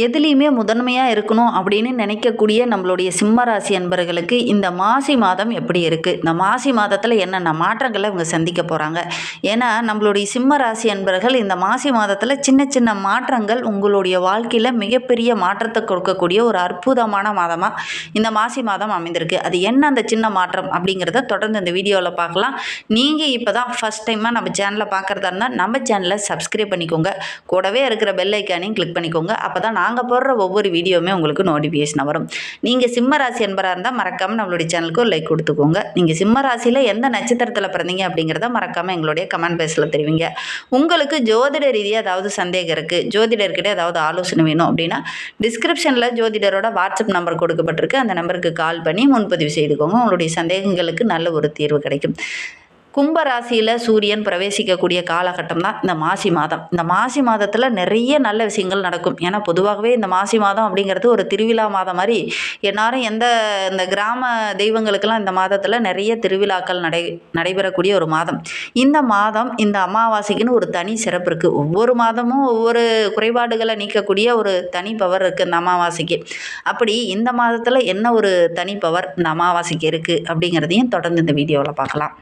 எதுலேயுமே முதன்மையாக இருக்கணும் அப்படின்னு நினைக்கக்கூடிய நம்மளுடைய சிம்ம ராசி அன்பர்களுக்கு இந்த மாசி மாதம் எப்படி இருக்குது, இந்த மாசி மாதத்தில் என்னென்ன மாற்றங்களை இவங்க சந்திக்க போகிறாங்க. ஏன்னா நம்மளுடைய சிம்ம ராசி அன்பர்கள் இந்த மாசி மாதத்தில் சின்ன சின்ன மாற்றங்கள் உங்களுடைய வாழ்க்கையில் மிகப்பெரிய மாற்றத்தை கொடுக்கக்கூடிய ஒரு அற்புதமான மாதமாக இந்த மாசி மாதம் அமைந்திருக்கு. அது என்ன அந்த சின்ன மாற்றம் அப்படிங்கிறத தொடர்ந்து இந்த வீடியோவில் பார்க்கலாம். நீங்கள் இப்போ தான் ஃபஸ்ட் டைமாக நம்ம சேனலை பார்க்குறதா இருந்தால் நம்ம சேனலை சப்ஸ்கிரைப் பண்ணிக்கோங்க, கூடவே இருக்கிற பெல் ஐக்கானையும் கிளிக் பண்ணிக்கோங்க. அப்போ தான் நாங்கள் போடுற ஒவ்வொரு வீடியோவுமே உங்களுக்கு நோட்டிஃபிகேஷன் வரும். நீங்கள் சிம்ம ராசி என்பராக இருந்தால் மறக்காமல் நம்மளுடைய சேனலுக்கு ஒரு லைக் கொடுத்துக்கோங்க. நீங்கள் சிம்ம ராசியில் எந்த நட்சத்திரத்தில் பிறந்தீங்க அப்படிங்கிறத மறக்காமல் எங்களுடைய கமெண்ட் பாக்ஸில் தெரிவிங்க. உங்களுக்கு ஜோதிட ரீதியாக ஏதாவது சந்தேகம் இருக்குது, ஜோதிடர்கிட்ட ஏதாவது ஆலோசனை வேணும் அப்படின்னா டிஸ்கிரிப்ஷனில் ஜோதிடரோட வாட்ஸ்அப் நம்பர் கொடுக்கப்பட்டிருக்கு. அந்த நம்பருக்கு கால் பண்ணி முன்பதிவு செய்துக்கோங்க. உங்களுடைய சந்தேகங்களுக்கு நல்ல ஒரு தீர்வு கிடைக்கும். கும்ப ராசியில் சூரியன் பிரவேசிக்கக்கூடிய காலகட்டம் தான் இந்த மாசி மாதம். இந்த மாசி மாதத்தில் நிறைய நல்ல விஷயங்கள் நடக்கும். ஏன்னா பொதுவாகவே இந்த மாசி மாதம் அப்படிங்கிறது ஒரு திருவிழா மாதம் மாதிரி எல்லாரும் இந்த கிராம தெய்வங்களுக்கெல்லாம் இந்த மாதத்தில் நிறைய திருவிழாக்கள் நடைபெறக்கூடிய ஒரு மாதம். இந்த மாதம் இந்த அமாவாசைக்குன்னு ஒரு தனி சிறப்பு இருக்குது. ஒவ்வொரு மாதமும் ஒவ்வொரு குறைபாடுகளை நீக்கக்கூடிய ஒரு தனி பவர் இருக்குது இந்த அமாவாசைக்கு. அப்படி இந்த மாதத்தில் என்ன ஒரு தனி பவர் இந்த அமாவாசைக்கு இருக்குது அப்படிங்கிறதையும் தொடர்ந்து இந்த வீடியோவில் பார்க்கலாம்.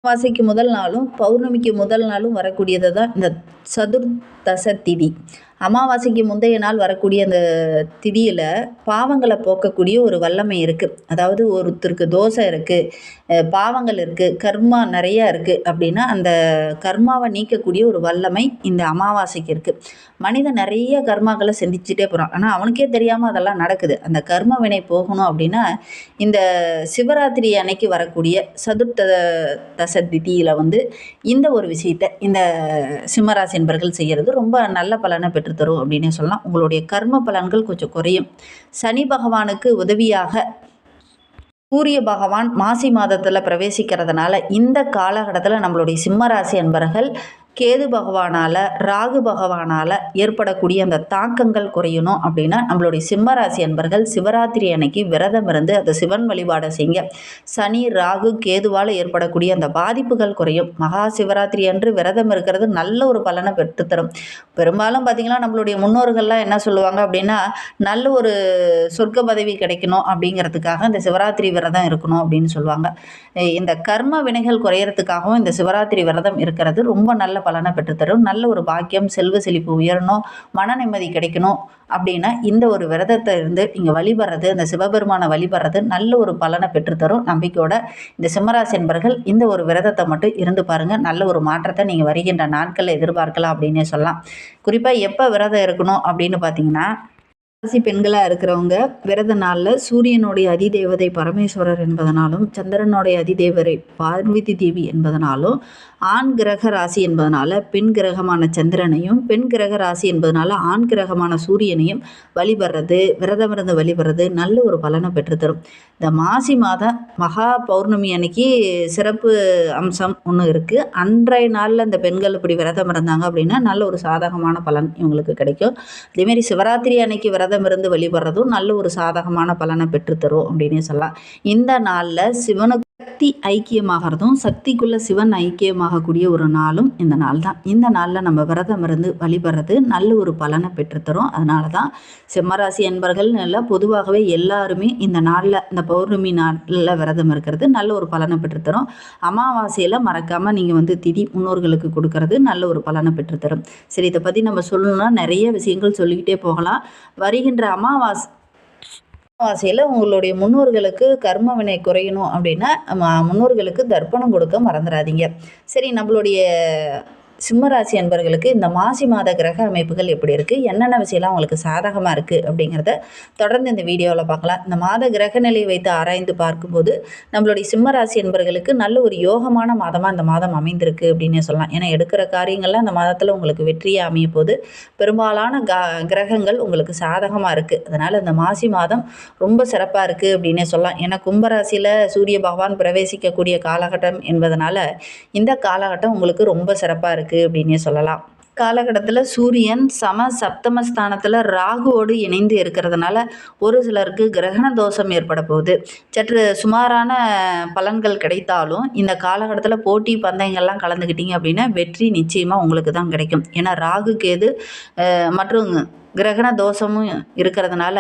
அமாவாசைக்கு முதல் நாளும் பௌர்ணமிக்கு முதல் நாளும் வரக்கூடியது தான் இந்த சதுர்தச திதி. அமாவாசைக்கு முந்தைய நாள் வரக்கூடிய அந்த திதியில் பாவங்களை போக்கக்கூடிய ஒரு வல்லமை இருக்குது. அதாவது ஒருத்தருக்கு தோஷம் இருக்குது, பாவங்கள் இருக்குது, கர்மா நிறையா இருக்குது அப்படின்னா அந்த கர்மாவை நீக்கக்கூடிய ஒரு வல்லமை இந்த அமாவாசைக்கு இருக்குது. மனிதன் நிறைய கர்மாக்களை சிந்திச்சுட்டே போகிறான், ஆனால் அவனுக்கே தெரியாமல் அதெல்லாம் நடக்குது. அந்த கர்ம வினை போகணும் அப்படின்னா இந்த சிவராத்திரி அன்னைக்கு வரக்கூடிய சதுர்தச திதியில் இந்த ஒரு விஷயத்தை இந்த சிம்மராசி என்பர்கள் செய்கிறது ரொம்ப நல்ல பலனை பெற்றுத்தரும் அப்படின்னு சொல்லலாம். உங்களுடைய கர்ம பலன்கள் கொஞ்சம் குறையும். சனி பகவானுக்கு உதவியாக சூரிய பகவான் மாசி மாதத்தில் பிரவேசிக்கிறதுனால இந்த காலகட்டத்தில் நம்மளுடைய சிம்மராசி அன்பர்கள் கேது பகவானால் ராகு பகவானால் ஏற்படக்கூடிய அந்த தாக்கங்கள் குறையணும் அப்படின்னா நம்மளுடைய சிம்மராசி அன்பர்கள் சிவராத்திரி அன்னைக்கு விரதம் இருந்து அந்த சிவன் வழிபாடை செய்யுங்க. சனி ராகு கேதுவால் ஏற்படக்கூடிய அந்த பாதிப்புகள் குறையும். மகா சிவராத்திரி அன்று விரதம் இருக்கிறது நல்ல ஒரு பலனை பெற்றுத்தரும். பெரும்பாலும் பார்த்திங்கன்னா நம்மளுடைய முன்னோர்கள்லாம் என்ன சொல்லுவாங்க அப்படின்னா நல்ல ஒரு சொர்க்க பதவி கிடைக்கணும் அப்படிங்கிறதுக்காக இந்த சிவராத்திரி விரதம் இருக்கணும் அப்படின்னு சொல்லுவாங்க. இந்த கர்ம வினைகள் குறையறதுக்காகவும் இந்த சிவராத்திரி விரதம் இருக்கிறது ரொம்ப நல்ல பலனை பெற்றுத்தரும். நல்ல ஒரு பாக்கியம், செல்வ செழிப்பு உயரணும், மன நிம்மதி கிடைக்கணும் அப்படின்னா இந்த ஒரு விரதத்தை இருந்து நீங்கள் வழிபடுறது, அந்த சிவபெருமானை வழிபடுறது நல்ல ஒரு பலனை பெற்றுத்தரும். நம்பிக்கையோட இந்த சிம்மராசி என்பர்கள் இந்த ஒரு விரதத்தை மட்டும் இருந்து பாருங்கள். நல்ல ஒரு மாற்றத்தை நீங்கள் வருகின்ற நாட்களில் எதிர்பார்க்கலாம் அப்படின்னே சொல்லலாம். குறிப்பாக எப்போ விரதம் இருக்கணும் அப்படின்னு பார்த்தீங்கன்னா ராசி பெண்களாக இருக்கிறவங்க விரத நாளில் சூரியனுடைய அதிதேவதை பரமேஸ்வரர் என்பதனாலும் சந்திரனுடைய அதிதேவரை பார்வதி தேவி என்பதனாலும் ஆண் கிரக ராசி என்பதனால பெண் கிரகமான சந்திரனையும் பெண் கிரக ராசி என்பதனால ஆண் கிரகமான சூரியனையும் வழிபடுறது, விரதமிருந்து வழிபடுறது நல்ல ஒரு பலனை பெற்றுத்தரும். இந்த மாசி மாதம் மகா பௌர்ணமி அன்னைக்கு சிறப்பு அம்சம் ஒன்று இருக்குது. அன்றைய நாளில் இந்த பெண்கள் இப்படி விரதம் இருந்தாங்க அப்படின்னா நல்ல ஒரு சாதகமான பலன் இவங்களுக்கு கிடைக்கும். அதேமாரி சிவராத்திரி அன்னைக்கு விரதம் இருந்து வழிபடுறதும் நல்ல ஒரு சாதகமான பலனை பெற்றுத்தரும் அப்படின்னு சொல்லலாம். இந்த நாளில் சிவனுக்கு சக்தி ஐக்கியமாகறதும் சக்திக்குள்ள சிவன் ஐக்கியமாகக்கூடிய ஒரு நாளும் இந்த நாள் தான். இந்த நாளில் நம்ம விரதம் இருந்து வழிபடுறது நல்ல ஒரு பலனை பெற்றுத்தரும். அதனால தான் சிம்மராசி என்பர்கள் இல்லை பொதுவாகவே எல்லாருமே இந்த நாளில் இந்த பௌர்ணமி நாளில் விரதம் இருக்கிறது நல்ல ஒரு பலனை பெற்றுத்தரும். அமாவாசையில் மறக்காமல் நீங்கள் திதி முன்னோர்களுக்கு கொடுக்கறது நல்ல ஒரு பலனை பெற்றுத்தரும். சரி, இதை பற்றி நம்ம சொல்லணும்னா நிறைய விஷயங்கள் சொல்லிக்கிட்டே போகலாம். வருகின்ற அமாவாசையில் உங்களுடைய முன்னோர்களுக்கு கர்ம வினை குறையணும் அப்படின்னா முன்னோர்களுக்கு தர்ப்பணம் கொடுக்க மறந்துடாதீங்க. சரி, நம்மளுடைய சிம்மராசி அன்பர்களுக்கு இந்த மாசி மாத கிரக அமைப்புகள் எப்படி இருக்குது, என்னென்ன விஷயம்லாம் உங்களுக்கு சாதகமாக இருக்குது அப்படிங்கிறத தொடர்ந்து இந்த வீடியோவில் பார்க்கலாம். இந்த மாத கிரக நிலை வைத்து ஆராய்ந்து பார்க்கும்போது நம்மளுடைய சிம்மராசி அன்பர்களுக்கு நல்ல ஒரு யோகமான மாதமாக இந்த மாதம் அமைந்திருக்கு அப்படின்னே சொல்லலாம். ஏன்னா எடுக்கிற காரியங்கள்லாம் இந்த மாதத்தில் உங்களுக்கு வெற்றியாக அமைய போது பெரும்பாலான கிரகங்கள் உங்களுக்கு சாதகமாக இருக்குது. அதனால் இந்த மாசி மாதம் ரொம்ப சிறப்பாக இருக்குது அப்படின்னே சொல்லலாம். ஏன்னா கும்பராசியில் சூரிய பகவான் பிரவேசிக்கக்கூடிய காலகட்டம் என்பதனால இந்த காலகட்டம் உங்களுக்கு ரொம்ப சிறப்பாக இருக்குது அப்படின்னே சொல்லலாம். காலகட்டத்தில் சூரியன் சப்தமஸ்தானத்தில் ராகுவோடு இணைந்து இருக்கிறதுனால ஒரு சிலருக்கு கிரகண தோஷம் ஏற்பட போகுது. சற்று சுமாரான பலன்கள் கிடைத்தாலும் இந்த காலகட்டத்தில் போட்டி பந்தயங்கள்லாம் கலந்துக்கிட்டீங்க அப்படின்னா வெற்றி நிச்சயமாக உங்களுக்கு தான் கிடைக்கும். ஏன்னா ராகு கேது மற்றும் கிரகண தோஷமும் இருக்கிறதுனால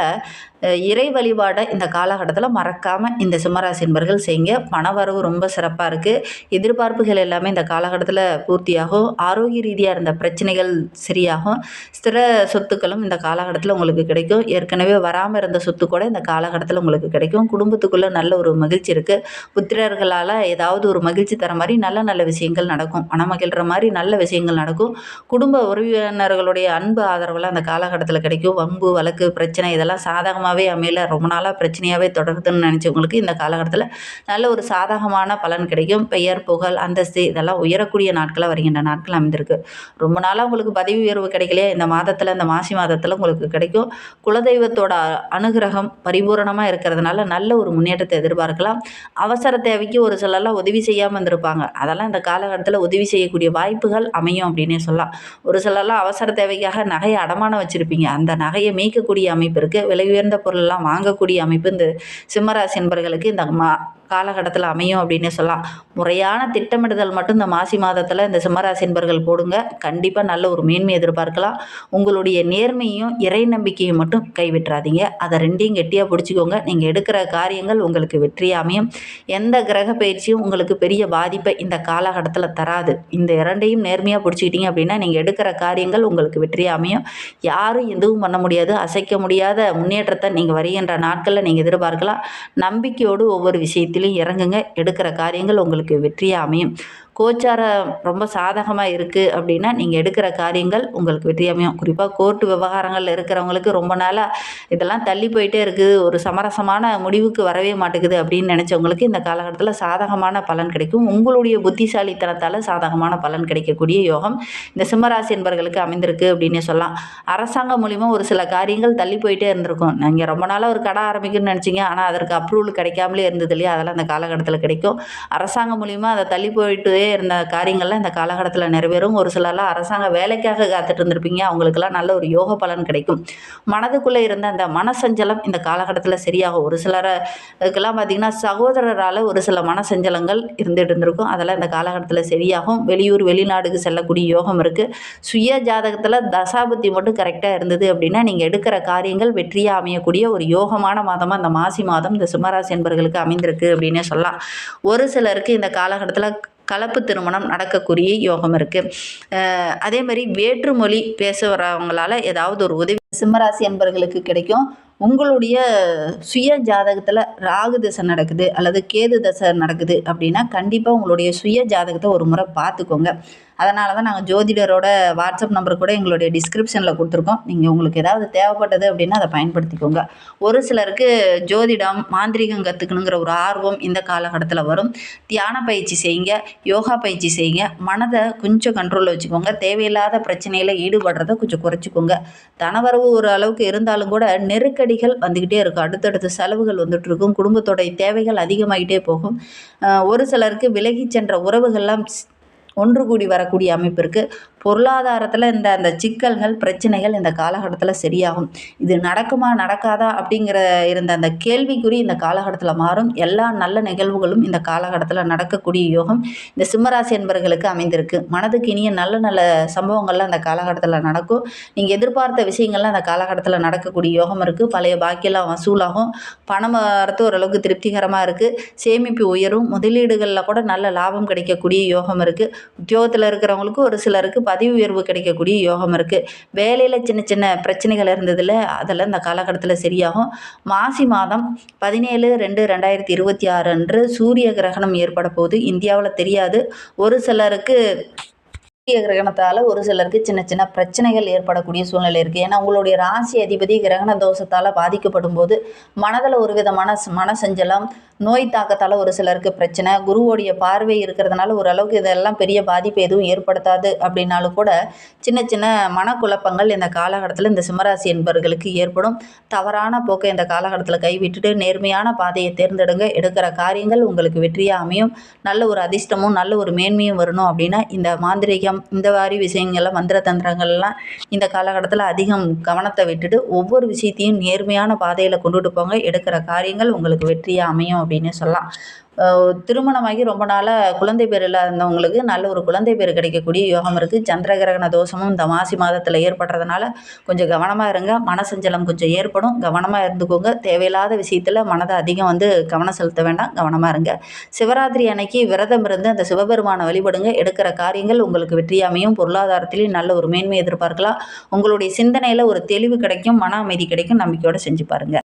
இறை வழிபாடை இந்த காலகட்டத்தில் மறக்காமல் இந்த சிம்மராசி என்பர்கள் செய்யுங்க. பணவரவு ரொம்ப சிறப்பாக இருக்குது. எதிர்பார்ப்புகள் எல்லாமே இந்த காலகட்டத்தில் பூர்த்தியாகும். ஆரோக்கிய ரீதியாக இருந்த பிரச்சனைகள் சரியாகும். ஸ்திர சொத்துக்களும் இந்த காலகட்டத்தில் உங்களுக்கு கிடைக்கும். ஏற்கனவே வராமல் இருந்த சொத்து கூட இந்த காலகட்டத்தில் உங்களுக்கு கிடைக்கும். குடும்பத்துக்குள்ளே நல்ல ஒரு மகிழ்ச்சி இருக்குது. புத்திரர்களால் ஏதாவது ஒரு மகிழ்ச்சி தர மாதிரி நல்ல நல்ல விஷயங்கள் நடக்கும். மனமகிழ்கிற மாதிரி நல்ல விஷயங்கள் நடக்கும். குடும்ப உறவினர்களுடைய அன்பு ஆதரவெல்லாம் அந்த காலகட்டத்தில் கிடைக்கும். வம்பு வழக்கு பிரச்சனை இதெல்லாம் சாதகமாகவே அமையல, ரொம்ப நாளாக பிரச்சனையாகவே தொடருதுன்னு நினச்சவங்களுக்கு இந்த காலகட்டத்தில் நல்ல ஒரு சாதகமான பலன் கிடைக்கும். பெயர் புகழ் அந்தஸ்து இதெல்லாம் உயரக்கூடிய நாட்களாக வருகின்ற நாட்கள் அமைந்திருக்கு. ரொம்ப நாளாக உங்களுக்கு பதவி உயர்வு கிடைக்கலையே, இந்த மாதத்தில் இந்த மாசி மாதத்தில் உங்களுக்கு கிடைக்கும். குலதெய்வத்தோட அனுகிரகம் பரிபூரணமாக இருக்கிறதுனால நல்ல ஒரு முன்னேற்றத்தை எதிர்பார்க்கலாம். அவசர தேவைக்கு ஒரு சிலர்லாம் உதவி செய்யாமல் இருந்திருப்பாங்க, அதெல்லாம் இந்த காலகட்டத்தில் உதவி செய்யக்கூடிய வாய்ப்புகள் அமையும் அப்படின்னே சொல்லலாம். ஒரு சிலர்லாம் அவசர தேவைக்காக நகையை அடமானம் வச்சுருப்பீங்க, அந்த நகையை மீட்கக்கூடிய அமைப்பு இருக்குது. விலை உயர்ந்த பொருளெல்லாம் வாங்கக்கூடிய அமைப்பு இந்த சிம்மராசி என்பர்களுக்கு இந்த காலகட்டத்தில் அமையும் அப்படின்னு சொல்லலாம். முறையான திட்டமிடுதல் மட்டும் இந்த மாசி மாதத்தில் இந்த சிம்மராசி என்பர்கள் போடுங்க. கண்டிப்பாக நல்ல ஒரு மேன்மை எதிர்பார்க்கலாம். உங்களுடைய நேர்மையும் இறை நம்பிக்கையும் மட்டும் கைவிட்டுறாதீங்க. அதை ரெண்டையும் கெட்டியாக பிடிச்சிக்கோங்க. நீங்கள் எடுக்கிற காரியங்கள் உங்களுக்கு வெற்றியாக அமையும். எந்த கிரக பயிற்சியும் உங்களுக்கு பெரிய பாதிப்பை இந்த காலகட்டத்தில் தராது. இந்த இரண்டையும் நேர்மையாக பிடிச்சிக்கிட்டீங்க அப்படின்னா நீங்கள் எடுக்கிற காரியங்கள் உங்களுக்கு வெற்றியாக அமையும். யாரும் எதுவும் பண்ண முடியாது, அசைக்க முடியாத முன்னேற்றத்தை நீங்கள் வருகின்ற நாட்களில் நீங்கள் எதிர்பார்க்கலாம். நம்பிக்கையோடு ஒவ்வொரு விஷயத்திலும் இறங்குங்க. எடுக்கிற காரியங்கள் உங்களுக்கு வெற்றியாக அமையும். கோச்சாரம் ரொம்ப சாதகமாக இருக்குது அப்படின்னா நீங்கள் எடுக்கிற காரியங்கள் உங்களுக்கு வெற்றி அமையும். குறிப்பாக கோர்ட்டு விவகாரங்களில் இருக்கிறவங்களுக்கு ரொம்ப நாளாக இதெல்லாம் தள்ளி போயிட்டே இருக்குது, ஒரு சமரசமான முடிவுக்கு வரவே மாட்டேங்குது அப்படின்னு நினச்சவங்களுக்கு இந்த காலகட்டத்தில் சாதகமான பலன் கிடைக்கும். உங்களுடைய புத்திசாலித்தனத்தால் சாதகமான பலன் கிடைக்கக்கூடிய யோகம் இந்த சிம்மராசி என்பவர்களுக்கு அமைந்திருக்கு அப்படின்னு சொல்லலாம். அரசாங்கம் மூலிமா ஒரு சில காரியங்கள் தள்ளி போயிட்டே இருந்திருக்கும். நீங்கள் ரொம்ப நாளாக ஒரு கடை ஆரம்பிக்கணும்னு நினச்சிங்க, ஆனால் அதற்கு அப்ரூவல் கிடைக்காமலே இருந்தது இல்லையா, அதெல்லாம் இந்த காலகட்டத்தில் கிடைக்கும். அரசாங்கம் மூலிமா அதை தள்ளி போயிட்டு இருந்த காரியங்கள்லாம் இந்த காலகட்டத்தில் நிறைவேறும். ஒரு சிலர்லாம் அரசாங்க வேலைக்காக காத்துட்டு இருந்திருப்பீங்க, அவங்களுக்கெல்லாம் நல்ல ஒரு யோக பலன் கிடைக்கும். மனதுக்குள்ளே இருந்த அந்த மனசஞ்சலம் இந்த காலகட்டத்தில் சரியாகும். ஒரு சிலருக்கெல்லாம் பார்த்திங்கன்னா சகோதரரால் ஒரு சில மனசஞ்சலங்கள் இருந்துகிட்டு இருந்திருக்கும், அதெல்லாம் இந்த காலகட்டத்தில் சரியாகும். வெளியூர் வெளிநாடுக்கு செல்லக்கூடிய யோகம் இருக்குது. சுய ஜாதகத்தில் தசாபுத்தி மட்டும் கரெக்டாக இருந்தது அப்படின்னா நீங்கள் எடுக்கிற காரியங்கள் வெற்றியாக அமையக்கூடிய ஒரு யோகமான மாதமாக இந்த மாசி மாதம் இந்த சிம்மராசி என்பவர்களுக்கு அமைந்திருக்கு அப்படின்னே சொல்லலாம். ஒரு சிலருக்கு இந்த காலகட்டத்தில் கலப்பு திருமணம் நடக்கக்கூடிய யோகம் இருக்குது. அதே மாதிரி வேற்றுமொழி பேச வரவங்களால் ஏதாவது ஒரு உதவி சிம்மராசி என்பவர்களுக்கு கிடைக்கும். உங்களுடைய சுய ஜாதகத்தில் ராகு தசை நடக்குது அல்லது கேது தசை நடக்குது அப்படின்னா கண்டிப்பாக உங்களுடைய சுய ஜாதகத்தை ஒரு முறை பார்த்துக்கோங்க. அதனால தான் நாங்கள் ஜோதிடரோட வாட்ஸ்அப் நம்பர் கூட எங்களுடைய டிஸ்கிரிப்ஷனில் கொடுத்துருக்கோம். நீங்கள் உங்களுக்கு ஏதாவது தேவைப்பட்டது அப்படின்னா அதை பயன்படுத்திக்கோங்க. ஒரு சிலருக்கு ஜோதிடம் மாந்திரிகம் கற்றுக்கணுங்கிற ஒரு ஆர்வம் இந்த காலகட்டத்தில் வரும். தியான பயிற்சி செய்யுங்க, யோகா பயிற்சி செய்யுங்க. மனதை கொஞ்சம் கண்ட்ரோலில் வச்சுக்கோங்க. தேவையில்லாத பிரச்சனையில் ஈடுபடுறதை கொஞ்சம் குறைச்சிக்கோங்க. தனவரவு ஒரு அளவுக்கு இருந்தாலும் கூட நெருக்கடிகள் வந்துக்கிட்டே இருக்கும். அடுத்தடுத்த செலவுகள் வந்துட்டு இருக்கும். குடும்பத்தோடைய தேவைகள் அதிகமாகிட்டே போகும். ஒரு சிலருக்கு விலகி சென்ற உறவுகள்லாம் ஒன்று கூடி வரக்கூடிய அமைப்பு இருக்குது. பொருளாதாரத்தில் அந்த சிக்கல்கள் பிரச்சனைகள் இந்த காலகட்டத்தில் சரியாகும். இது நடக்குமா நடக்காதா அப்படிங்கிற இருந்த அந்த கேள்விக்குறி இந்த காலகட்டத்தில் மாறும். எல்லா நல்ல நிகழ்வுகளும் இந்த காலகட்டத்தில் நடக்கக்கூடிய யோகம் இந்த சிம்மராசி என்பவர்களுக்கு அமைந்திருக்கு. மனதுக்கு இனிய நல்ல நல்ல சம்பவங்கள்லாம் அந்த காலகட்டத்தில் நடக்கும். நீங்கள் எதிர்பார்த்த விஷயங்கள்லாம் அந்த காலகட்டத்தில் நடக்கக்கூடிய யோகம் இருக்குது. பழைய பாக்கியெல்லாம் வசூலாகும். பணம் வரத்து ஓரளவுக்கு திருப்திகரமாக இருக்குது. சேமிப்பு உயரும். முதலீடுகளில் கூட நல்ல லாபம் கிடைக்கக்கூடிய யோகம் இருக்குது. உத்தியோகத்தில் இருக்கிறவங்களுக்கு ஒரு சிலருக்கு பதவி உயர்வு கிடைக்கக்கூடிய யோகம் இருக்குது. வேலையில் சின்ன சின்ன பிரச்சனைகள் இருந்ததில் அதெல்லாம் இந்த காலகட்டத்தில் சரியாகும். மாசி மாதம் 17/2/2026 அன்று சூரிய கிரகணம் ஏற்பட போது இந்தியாவில் தெரியாது. ஒரு சிலருக்கு சூரிய கிரகணத்தால் ஒரு சிலருக்கு சின்ன சின்ன பிரச்சனைகள் ஏற்படக்கூடிய சூழ்நிலை இருக்குது. ஏன்னா உங்களுடைய ராசி அதிபதி கிரகண தோஷத்தால் பாதிக்கப்படும் போது மனதில் ஒரு விதமான மனசஞ்சலம், நோய் தாக்கத்தால் ஒரு சிலருக்கு பிரச்சனை, குருவோடைய பார்வை இருக்கிறதுனால ஓரளவுக்கு இதெல்லாம் பெரிய பாதிப்பு எதுவும் ஏற்படுத்தாது அப்படின்னாலும் கூட சின்ன சின்ன மனக்குழப்பங்கள் இந்த காலகட்டத்தில் இந்த சிம்மராசி என்பவர்களுக்கு ஏற்படும். தவறான போக்கை இந்த காலகட்டத்தில் கைவிட்டுட்டு நேர்மையான பாதையை தேர்ந்தெடுங்க. எடுக்கிற காரியங்கள் உங்களுக்கு வெற்றியாக அமையும். நல்ல ஒரு அதிர்ஷ்டமும் நல்ல ஒரு மேன்மையும் வரணும் அப்படின்னா இந்த மாந்திரிகம் இந்த மாதிரி விஷயங்கள்ல மந்திர தந்திரங்கள்லாம் இந்த காலகட்டத்தில் அதிகம் கவனத்தை விட்டுட்டு ஒவ்வொரு விஷயத்தையும் நேர்மையான பாதையில் கொண்டுட்டு போங்க. எடுக்கிற காரியங்கள் உங்களுக்கு வெற்றியாக அமையும் அப்படின்னு சொல்லலாம். திருமணமாகி ரொம்ப நாளாக குழந்தை பேர் இல்லாதவங்களுக்கு நல்ல ஒரு குழந்தை பேர் கிடைக்கக்கூடிய யோகம் இருக்குது. சந்திர கிரகண தோஷமும் இந்த மாசி மாதத்தில் ஏற்படுறதுனால கொஞ்சம் கவனமாக இருங்க. மனசஞ்சலம் கொஞ்சம் ஏற்படும். கவனமாக இருந்துக்கோங்க. தேவையில்லாத விஷயத்தில் மனதை அதிகம் கவனம் செலுத்த வேண்டாம். கவனமாக இருங்க. சிவராத்திரி அன்னைக்கு விரதம் இருந்து அந்த சிவபெருமானை வழிபடுங்க. எடுக்கிற காரியங்கள் உங்களுக்கு வெற்றி அமையும். பொருளாதாரத்திலையும் நல்ல ஒரு மேன்மை எதிர்பார்க்கலாம். உங்களுடைய சிந்தனையில் ஒரு தெளிவு கிடைக்கும். மன அமைதி கிடைக்கும். நம்பிக்கையோடு செஞ்சு பாருங்கள்.